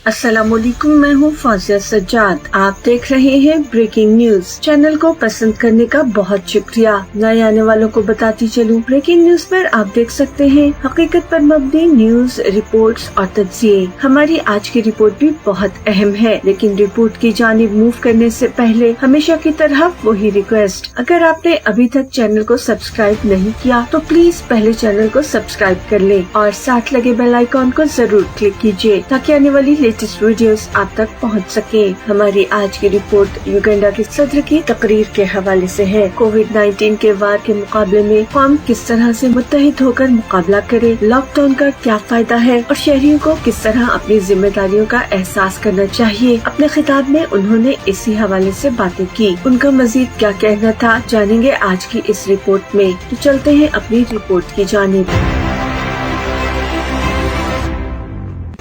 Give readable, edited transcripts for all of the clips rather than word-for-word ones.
अस्सलामुअलैकुम, मैं हूँ फौजिया सज्जाद। आप देख रहे हैं ब्रेकिंग न्यूज। चैनल को पसंद करने का बहुत शुक्रिया। नए आने वालों को बताती चलूँ, ब्रेकिंग न्यूज पर आप देख सकते हैं हकीकत पर मबनी न्यूज, रिपोर्ट्स और तज्जिए। हमारी आज की रिपोर्ट भी बहुत अहम है, लेकिन रिपोर्ट की जानिब मूव करने से पहले हमेशा की तरह वही रिक्वेस्ट, अगर आपने अभी तक चैनल को सब्सक्राइब नहीं किया तो प्लीज पहले चैनल को सब्सक्राइब कर ले और साथ लगे बेल आइकॉन को जरूर क्लिक कीजिए ताकि आने वाली लेटेस्ट वीडियोस आप तक पहुंच सके। हमारी आज की रिपोर्ट युगांडा के सदर की तकरीर के हवाले से है। कोविड-19 के वार के मुकाबले में कौम किस तरह से मुत्तहिद होकर मुकाबला करे, लॉकडाउन का क्या फायदा है और शहरियों को किस तरह अपनी जिम्मेदारियों का एहसास करना चाहिए। अपने खिताब में उन्होंने इसी हवाले से बातें की। उनका मजीद क्या कहना था जानेंगे आज की इस रिपोर्ट में। तो चलते हैं अपनी रिपोर्ट की जानिब।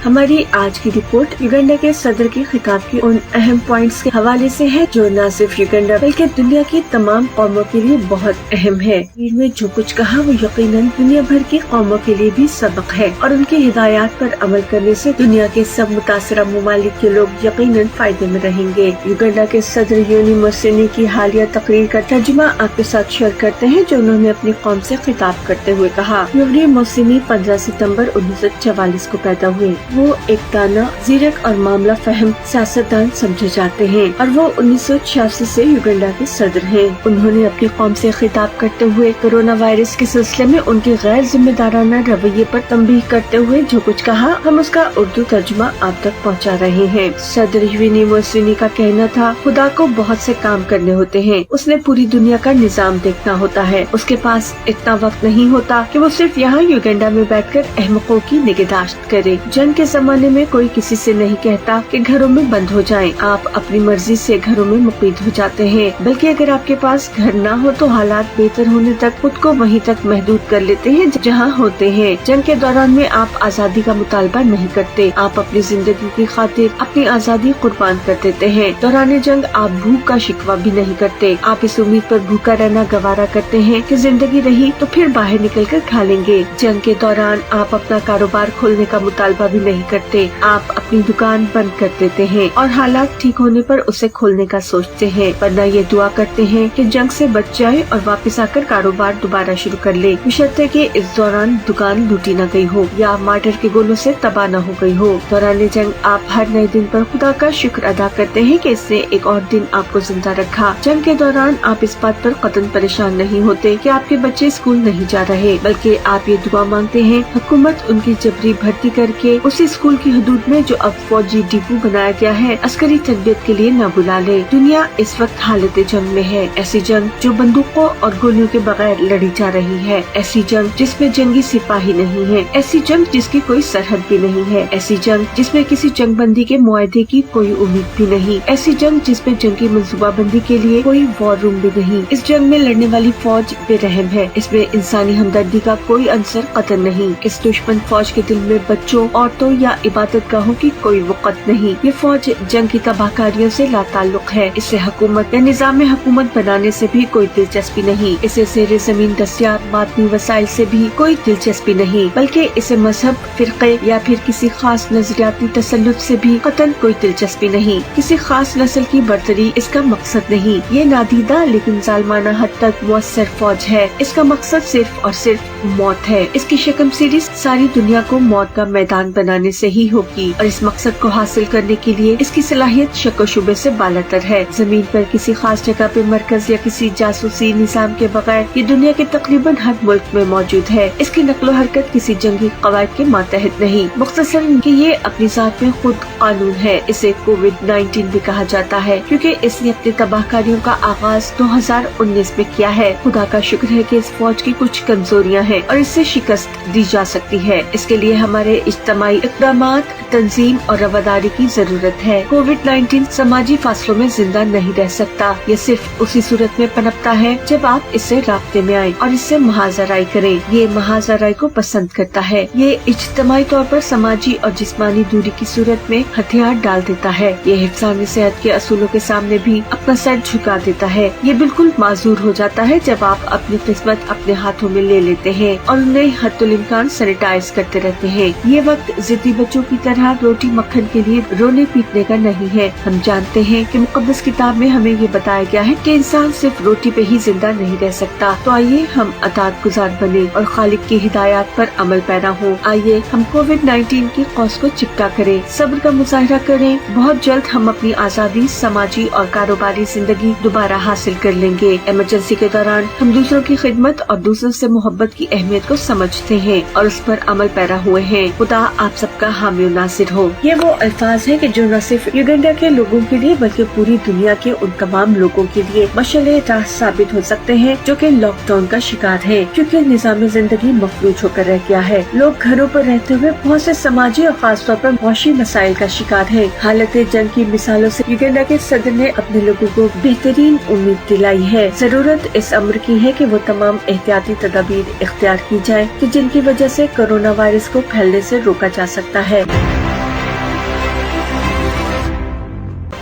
हमारी आज की रिपोर्ट युगांडा के सदर के खिताब के उन अहम पॉइंट्स के हवाले से है जो न सिर्फ युगांडा बल्कि दुनिया की तमाम कौमों के लिए बहुत अहम है। इनमें जो कुछ कहा वो यकीनन दुनिया भर की कौमों के लिए भी सबक है और उनकी हिदायत पर अमल करने से दुनिया के सब मुतासरा ममालिक के लोग यकीनन फायदे में रहेंगे। युगांडा के सदर यूनी मोसिनी की हालिया तकरीर का तर्जुमा आपके साथ शेयर करते हैं जो उन्होंने अपनी कौम से खिताब करते हुए कहा। यूनी मोसिनी 15 सितम्बर 1944 को पैदा हुए। वो एक दाना, जीरक और मामला फहम सियासतदान समझे जाते हैं और वो 1986 से युगांडा के सदर हैं। उन्होंने अपनी कौम से खिताब करते हुए कोरोना वायरस के सिलसिले में उनके गैर जिम्मेदाराना रवैये पर तंबीह करते हुए जो कुछ कहा हम उसका उर्दू तर्जुमा आप तक पहुंचा रहे हैं। सदर यूनी मोसिनी का कहना था, खुदा को बहुत से काम करने होते हैं, उसने पूरी दुनिया का निजाम देखना होता है, उसके पास इतना वक्त नहीं होता कि वो सिर्फ यहाँ युगांडा में बैठकर अहमकों की निगहदाश्त करे। जंग के जमाने में कोई किसी से नहीं कहता कि घरों में बंद हो जाएं। आप अपनी मर्जी से घरों में मुक़ीद हो जाते हैं, बल्कि अगर आपके पास घर ना हो तो हालात बेहतर होने तक खुद को वहीं तक महदूद कर लेते हैं जहां होते हैं। जंग के दौरान में आप आज़ादी का मुतालबा नहीं करते, आप अपनी जिंदगी की खातिर अपनी आज़ादी कुर्बान कर देते हैं। दौरान जंग आप भूख का शिकवा भी नहीं करते, आप इस उम्मीद पर भूखा रहना गवारा करते हैं कि जिंदगी रही तो फिर बाहर निकल कर खा लेंगे। जंग के दौरान आप अपना कारोबार खोलने का मुतालबा भी नहीं करते, आप अपनी दुकान बंद कर देते हैं और हालात ठीक होने पर उसे खोलने का सोचते हैं, वरना ये दुआ करते हैं कि जंग से बच जाए और वापस आकर कारोबार दोबारा शुरू कर ले, बशर्ते कि इस दौरान दुकान लूटी न गई हो या मार्टर के गोलों से तबाह न हो गई हो। दौरान जंग आप हर नए दिन पर खुदा का शुक्र अदा करते हैं कि इसने एक और दिन आपको जिंदा रखा। जंग के दौरान आप इस बात पर कतई परेशान नहीं होते कि आपके बच्चे स्कूल नहीं जा रहे, बल्कि आप ये दुआ मांगते हैं हुकूमत उनकी जबरी भर्ती करके उसी स्कूल की हदूद में जो अब फौजी डिपो बनाया गया है अस्करी तरबियत के लिए न बुला ले। दुनिया इस वक्त हालत जंग में है, ऐसी जंग जो बंदूकों और गोलियों के बगैर लड़ी जा रही है, ऐसी जंग जिसमें जंगी सिपाही नहीं है, ऐसी जंग जिसकी कोई सरहद भी नहीं है, ऐसी जंग जिसमें किसी जंगबंदी के मुआहदे की कोई उम्मीद भी नहीं, ऐसी जंग जिसमें जंगी मंसूबाबंदी के लिए कोई वॉर रूम भी नहीं। इस जंग में लड़ने वाली फौज बेरहम है, इसमें इंसानी हमदर्दी का कोई अंसर कतई नहीं। इस दुश्मन फौज के दिल में बच्चों, औरतों या इबादत गाहों की कोई वक़्त नहीं। ये फौज जंग की तबाहकारियों से लाताल्लुक है, इसे हुकूमत या निजाम में हुकूमत बनाने से भी कोई दिलचस्पी नहीं, इसे ज़ेरे ज़मीन दस्तियाब मादनी वसाइल से भी कोई दिलचस्पी नहीं, बल्कि इसे मजहब, फिरके या फिर किसी खास नजरियाती तसल्लुत से भी कतई कोई दिलचस्पी नहीं। किसी खास नस्ल की बर्तरी इसका मकसद नहीं। ये नादीदा लेकिन जालमाना हद तक मुअस्सर फौज है, इसका मकसद सिर्फ और सिर्फ मौत है। इसकी शक्म सीरीज सारी दुनिया को मौत का मैदान बनाने से ही होगी और इस मकसद को हासिल करने के लिए इसकी सलाहियत शक व शुबे से बालातर है। जमीन पर किसी खास जगह पे मरकज या किसी जासूसी निजाम के बगैर ये दुनिया के तकरीबन हर मुल्क में मौजूद है। इसकी नक्लो हरकत किसी जंगी कवायद के मातहत नहीं, मुख्तसरन कि ये अपनी जात में खुद कानून है। इसे कोविड-19 भी कहा जाता है क्योंकि इसने अपनी तबाहकारियों का आगाज 2019 में किया है। खुदा का शुक्र है कि इस फौज की कुछ कमजोरियां हैं और इससे शिकस्त दी जा सकती है। इसके लिए हमारे इज्तमाई इक़दामात, तंजीम और रवादारी की जरूरत है। कोविड-19 समाजी फासलों में जिंदा नहीं रह सकता, ये सिर्फ उसी सूरत में पनपता है जब आप इससे राब्ते में आए और इससे महाजराई करें। ये महाजराई को पसंद करता है, ये इज्तमाई तौर पर समाजी और जिस्मानी दूरी की सूरत में हथियार डाल देता है, ये हिफ्ज़ान सेहत के असूलों के सामने भी अपना सर झुका देता है। ये बिल्कुल माजूर हो जाता है जब आप अपनी किस्मत अपने हाथों में ले लेते हैं और उन्हें हद्दुल इम्कान सैनिटाइज करते रहते हैं। ये वक्त जिद्दी बच्चों की तरह रोटी मक्खन के लिए रोने पीटने का नहीं है। हम जानते हैं कि मुक़द्दस किताब में हमें ये बताया गया है कि इंसान सिर्फ रोटी पे ही जिंदा नहीं रह सकता। तो आइए हम अतात गुजार बने और खालिक की हिदायत पर अमल पैरा हो। आइए हम कोविड-19 की कौस को चिपटा करें, सब्र का मुजाहिरा करें। बहुत जल्द हम अपनी आज़ादी, समाजी और कारोबारी जिंदगी दोबारा हासिल कर लेंगे। इमरजेंसी के दौरान हम दूसरों की खिदमत और दूसरों से मोहब्बत की अहमियत को समझते हैं और उस पर अमल पैरा हुए हैं। खुदा आप सबका हामी और नासिर हो। ये वो अल्फाज है कि जो न सिर्फ युगांडा के लोगों के लिए बल्कि पूरी दुनिया के उन तमाम लोगों के लिए मशाले राह साबित हो सकते हैं जो कि लॉकडाउन का शिकार है, क्योंकि निज़ाम जिंदगी मफलूज होकर रह गया है। लोग घरों पर रहते हुए बहुत से समाजी और खास तौर पर मुआशी मसाइल का शिकार है। हालत जंग की मिसालों से युगांडा के सदर ने अपने लोगों को बेहतरीन उम्मीद दिलाई है। जरूरत इस अम्र की है कि वो तमाम एहतियाती तदाबीर इख्तियार की जाए कि जिनकी वजह से कोरोना वायरस को फैलने से रोका जा सकता है।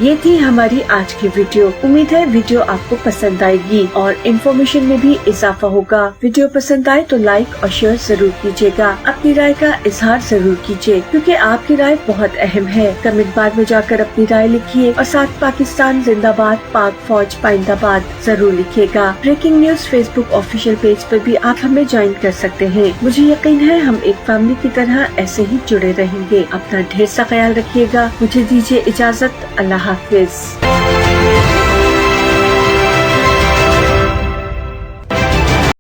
ये थी हमारी आज की वीडियो। उम्मीद है वीडियो आपको पसंद आएगी और इन्फॉर्मेशन में भी इजाफा होगा। वीडियो पसंद आए तो लाइक और शेयर जरूर कीजिएगा। अपनी राय का इजहार जरूर कीजिए, क्योंकि आपकी राय बहुत अहम है। कमेंट बार में जाकर अपनी राय लिखिए और साथ पाकिस्तान जिंदाबाद, पाक फौज पाइंदाबाद जरूर लिखिएगा। Breaking news Facebook official page पर भी आप हमें ज्वाइन कर सकते हैं। मुझे यकीन है हम एक फैमिली की तरह ऐसे ही जुड़े रहेंगे। अपना ढेर सा ख्याल रखिएगा। मुझे दीजिए इजाजत। अल्लाह हाफिज।